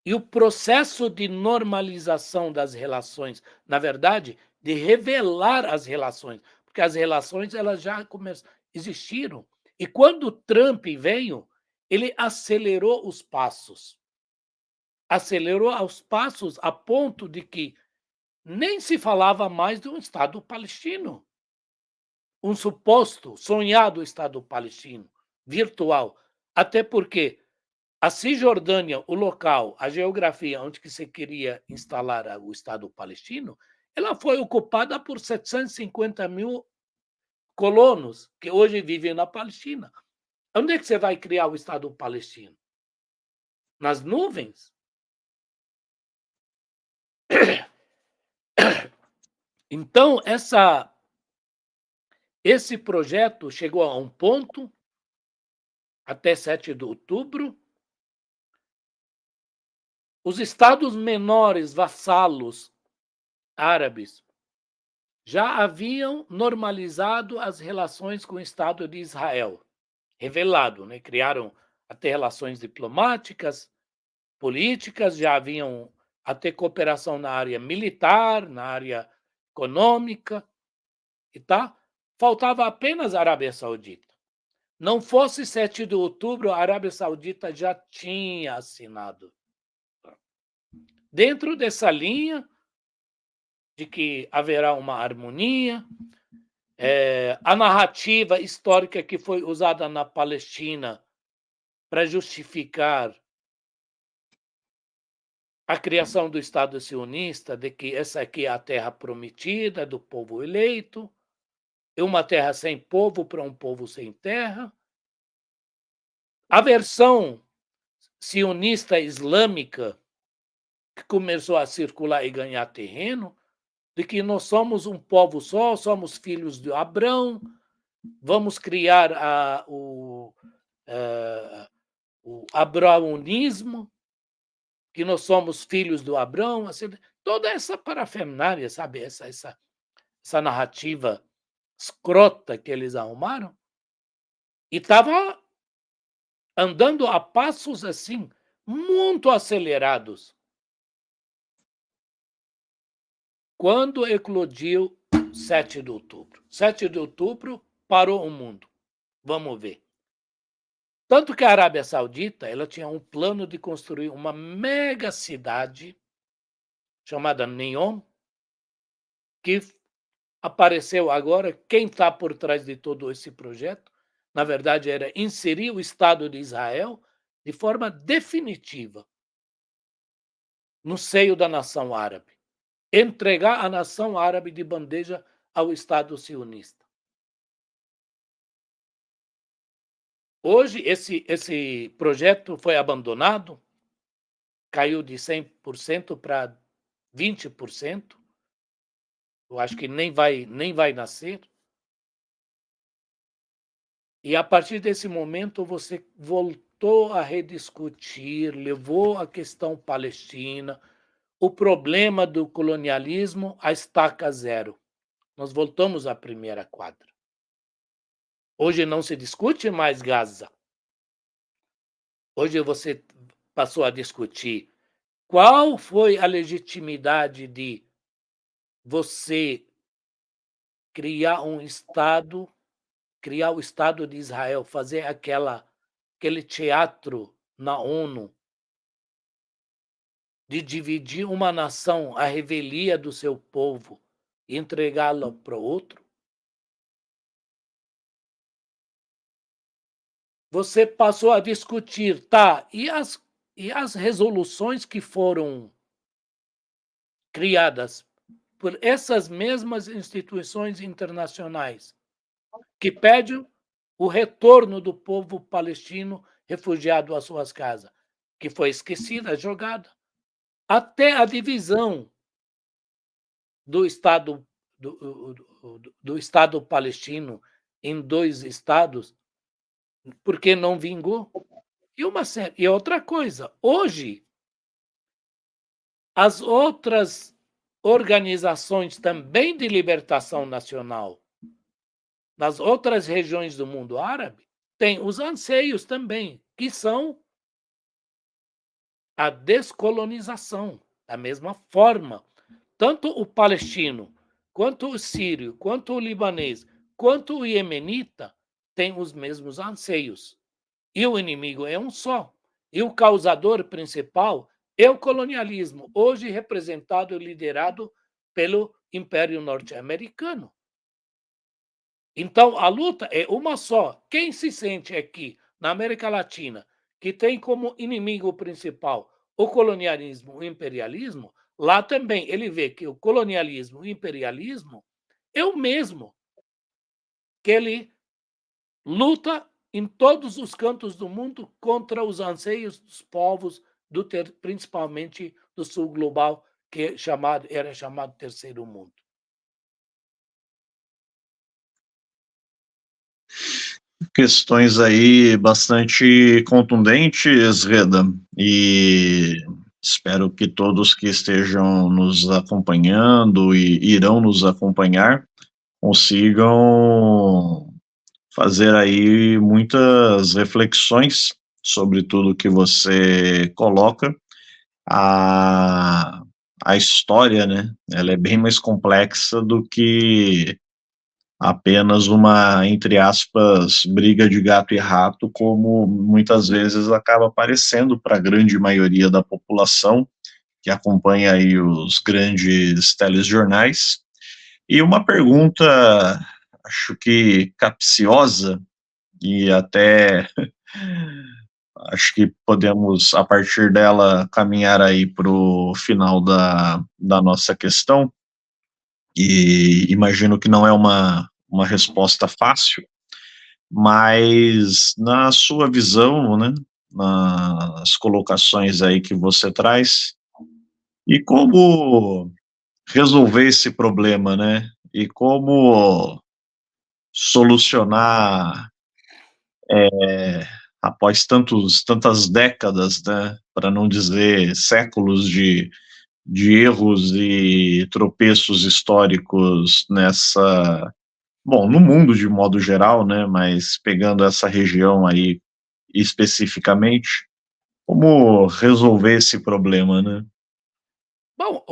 E o processo de normalização das relações, na verdade, de revelar as relações, porque as relações elas já existiram. E quando Trump veio, ele acelerou os passos. Acelerou os passos a ponto de que nem se falava mais de um Estado palestino. Um suposto, sonhado Estado palestino, virtual. Até porque a Cisjordânia, o local, a geografia onde que se queria instalar o Estado palestino, ela foi ocupada por 750 mil colonos que hoje vivem na Palestina. Onde é que você vai criar o Estado palestino? Nas nuvens? Então, esse projeto chegou a um ponto, até 7 de outubro, os estados menores vassalos árabes já haviam normalizado as relações com o Estado de Israel, revelado, né? Criaram até relações diplomáticas, políticas, já haviam até cooperação na área militar, na área econômica, e tá? Faltava apenas a Arábia Saudita. Não fosse 7 de outubro, a Arábia Saudita já tinha assinado. Dentro dessa linha de que haverá uma harmonia, a narrativa histórica que foi usada na Palestina para justificar a criação do Estado sionista, de que essa aqui é a terra prometida do povo eleito, é uma terra sem povo para um povo sem terra. A versão sionista islâmica, que começou a circular e ganhar terreno, de que nós somos um povo só, somos filhos de Abrão, vamos criar o abraonismo, que nós somos filhos do Abrão, assim, toda essa parafernália, sabe, essa narrativa escrota que eles arrumaram, e estava andando a passos assim, muito acelerados. Quando eclodiu 7 de outubro. 7 de outubro parou o mundo. Vamos ver. Tanto que a Arábia Saudita ela tinha um plano de construir uma mega cidade chamada Neom, que apareceu agora. Quem está por trás de todo esse projeto, na verdade, era inserir o Estado de Israel de forma definitiva no seio da nação árabe. Entregar a nação árabe de bandeja ao Estado sionista. Hoje, esse projeto foi abandonado, caiu de 100% para 20%. Eu acho que nem vai nascer. E a partir desse momento você voltou a rediscutir, levou a questão palestina, o problema do colonialismo à estaca zero. Nós voltamos à primeira quadra. Hoje não se discute mais Gaza. Hoje você passou a discutir qual foi a legitimidade de você criar um Estado, criar o Estado de Israel, fazer aquele teatro na ONU de dividir uma nação, a revelia do seu povo, e entregá-la para o outro. Você passou a discutir, tá, e as resoluções que foram criadas por essas mesmas instituições internacionais, que pedem o retorno do povo palestino refugiado às suas casas, que foi esquecida, jogada. Até a divisão do Estado, do Estado palestino em 2 estados, porque não vingou. E outra coisa, hoje, as outras organizações também de libertação nacional, nas outras regiões do mundo árabe, têm os anseios também, que são a descolonização, da mesma forma. Tanto o palestino, quanto o sírio, quanto o libanês, quanto o iemenita têm os mesmos anseios. E o inimigo é um só. E o causador principal é o colonialismo, hoje representado e liderado pelo Império Norte-Americano. Então, a luta é uma só. Quem se sente aqui, na América Latina, que tem como inimigo principal o colonialismo, o imperialismo, lá também ele vê que o colonialismo, o imperialismo é o mesmo. que ele luta em todos os cantos do mundo contra os anseios dos povos, principalmente do sul global, que era chamado Terceiro Mundo. Questões aí bastante contundentes, Reda, e espero que todos que estejam nos acompanhando e irão nos acompanhar consigam fazer aí muitas reflexões sobre tudo que você coloca. A, a história, né? Ela é bem mais complexa do que apenas uma, entre aspas, briga de gato e rato, como muitas vezes acaba aparecendo para a grande maioria da população que acompanha aí os grandes telejornais. E uma pergunta, acho que capciosa, e até acho que podemos, a partir dela, caminhar aí para o final da nossa questão, e imagino que não é uma resposta fácil, mas na sua visão, né, nas colocações aí que você traz, e como resolver esse problema, né, e como solucionar após tantas décadas, né, para não dizer séculos de erros e tropeços históricos nessa, bom, no mundo de modo geral, né, mas pegando essa região aí especificamente, como resolver esse problema, né? Bom,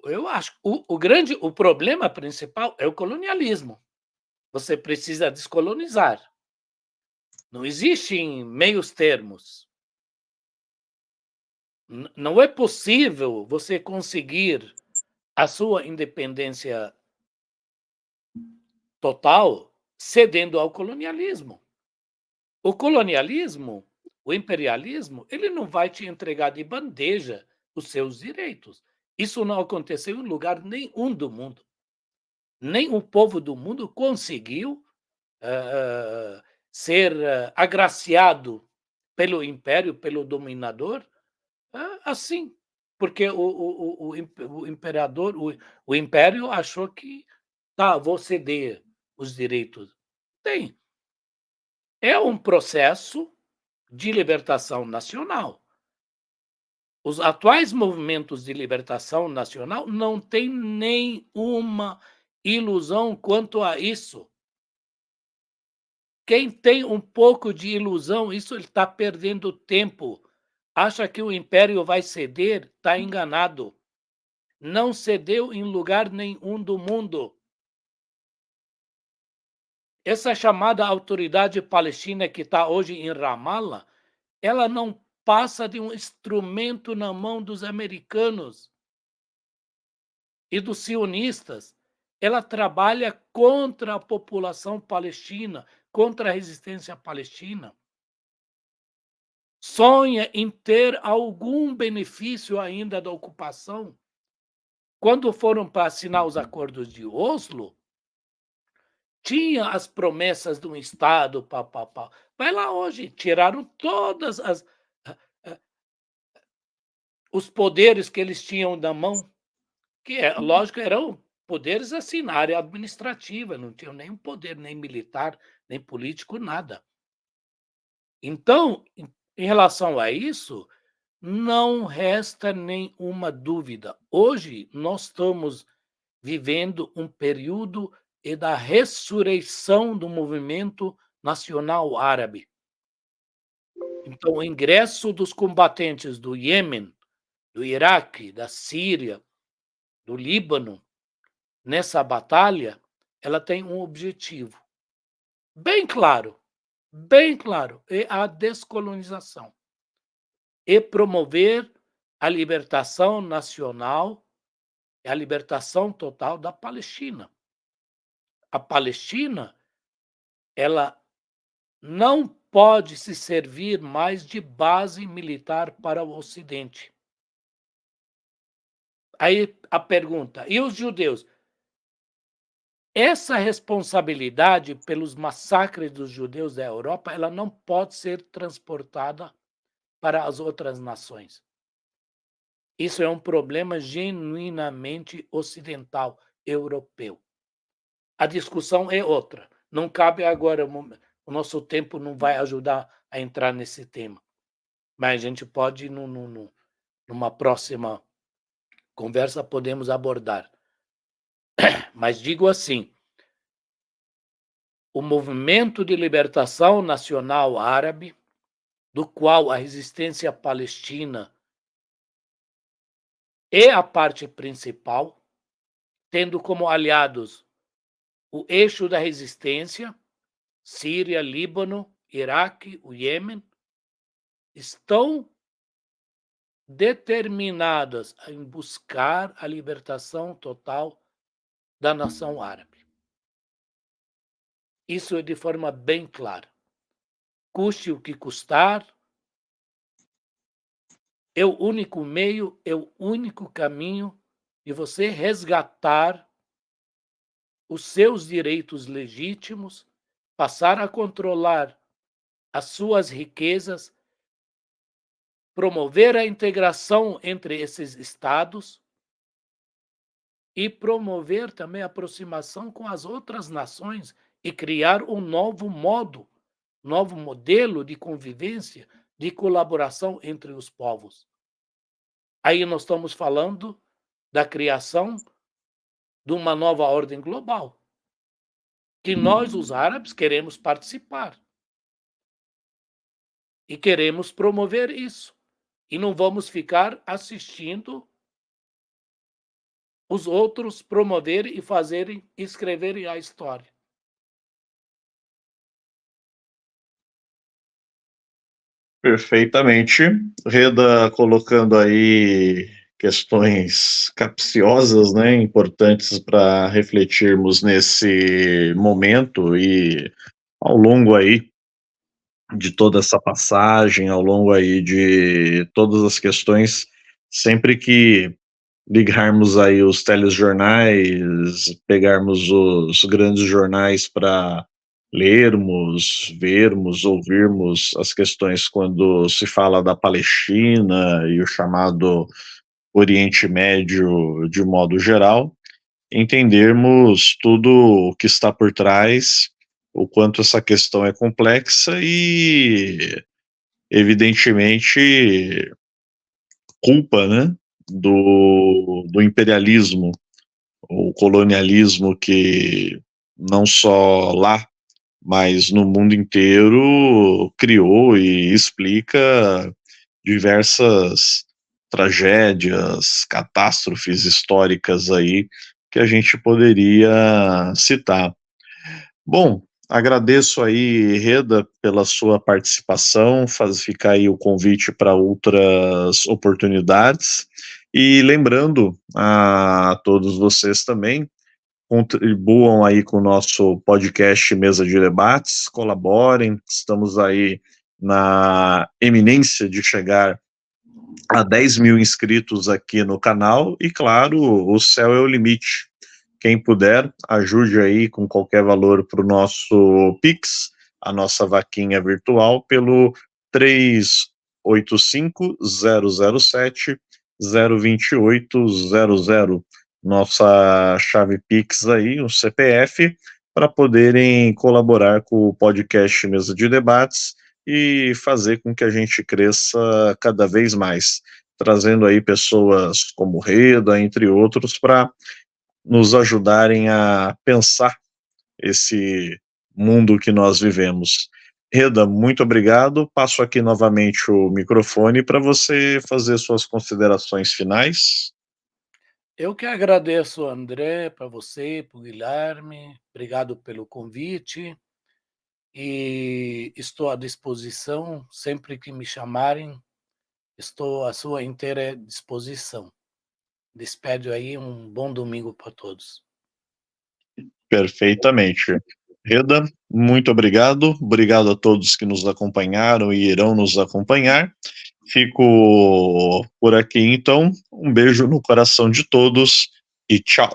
eu acho o problema principal é o colonialismo. Você precisa descolonizar. Não existem meios termos. Não é possível você conseguir a sua independência total cedendo ao colonialismo. O colonialismo, o imperialismo, ele não vai te entregar de bandeja os seus direitos. Isso não aconteceu em lugar nenhum do mundo. Nem o povo do mundo conseguiu ser agraciado pelo império, pelo dominador, assim, porque o imperador, o império achou que, tá, vou ceder os direitos. Tem. É um processo de libertação nacional. Os atuais movimentos de libertação nacional não têm nenhuma ilusão quanto a isso. Quem tem um pouco de ilusão, isso ele está perdendo tempo. Acha que o império vai ceder, está enganado. Não cedeu em lugar nenhum do mundo. Essa chamada autoridade palestina que está hoje em Ramallah, ela não passa de um instrumento na mão dos americanos e dos sionistas. Ela trabalha contra a população palestina, contra a resistência palestina. Sonha em ter algum benefício ainda da ocupação. Quando foram para assinar os acordos de Oslo, tinha as promessas de um Estado, pá, pá, pá. Vai lá hoje, tiraram todas os poderes que eles tinham na mão, que é lógico, eram poderes assim na área administrativa, não tinham nenhum poder, nem militar, nem político, nada. Então, em relação a isso, não resta nenhuma dúvida. Hoje nós estamos vivendo um período da ressurreição do movimento nacional árabe. Então, o ingresso dos combatentes do Iêmen, do Iraque, da Síria, do Líbano, nessa batalha, ela tem um objetivo bem claro, é a descolonização e promover a libertação nacional e a libertação total da Palestina. A Palestina, ela não pode se servir mais de base militar para o Ocidente. Aí a pergunta: e os judeus? Essa responsabilidade pelos massacres dos judeus da Europa, ela não pode ser transportada para as outras nações. Isso é um problema genuinamente ocidental, europeu. A discussão é outra. Não cabe agora, o nosso tempo não vai ajudar a entrar nesse tema. Mas a gente pode, numa próxima conversa, podemos abordar. Mas digo assim, o movimento de libertação nacional árabe, do qual a resistência palestina é a parte principal, tendo como aliados o eixo da resistência, Síria, Líbano, Iraque, o Iêmen, estão determinadas em buscar a libertação total da nação árabe. Isso é de forma bem clara. Custe o que custar, é o único meio, é o único caminho de você resgatar os seus direitos legítimos, passar a controlar as suas riquezas, promover a integração entre esses estados e promover também a aproximação com as outras nações e criar um novo modelo de convivência, de colaboração entre os povos. Aí nós estamos falando da criação de uma nova ordem global, que nós, os árabes, queremos participar. E queremos promover isso. E não vamos ficar assistindo os outros promoverem e fazerem, escreverem a história. Perfeitamente. Reda colocando aí questões capciosas, né, importantes para refletirmos nesse momento e ao longo aí de toda essa passagem, ao longo aí de todas as questões, sempre que ligarmos aí os telejornais, pegarmos os grandes jornais para lermos, vermos, ouvirmos as questões quando se fala da Palestina e o chamado Oriente Médio de modo geral, entendermos tudo o que está por trás, o quanto essa questão é complexa e, evidentemente, culpa, né, do imperialismo, o colonialismo que não só lá, mas no mundo inteiro criou e explica diversas tragédias, catástrofes históricas aí que a gente poderia citar. Bom, agradeço aí, Reda, pela sua participação, ficar aí o convite para outras oportunidades. E lembrando a todos vocês também, contribuam aí com o nosso podcast Mesa de Debates, colaborem, estamos aí na eminência de chegar a 10 mil inscritos aqui no canal e, claro, o céu é o limite. Quem puder, ajude aí com qualquer valor para o nosso Pix, a nossa vaquinha virtual, pelo 385-007-02800. Nossa chave Pix aí, o CPF, para poderem colaborar com o podcast Mesa de Debates e fazer com que a gente cresça cada vez mais, trazendo aí pessoas como Reda, entre outros, para nos ajudarem a pensar esse mundo que nós vivemos. Reda, muito obrigado. Passo aqui novamente o microfone para você fazer suas considerações finais. Eu que agradeço, André, para você, para o Guilherme. Obrigado pelo convite. E estou à disposição, sempre que me chamarem, estou à sua inteira disposição. Despedo aí, um bom domingo para todos. Perfeitamente. Reda, muito obrigado. Obrigado a todos que nos acompanharam e irão nos acompanhar. Fico por aqui, então. Um beijo no coração de todos e tchau.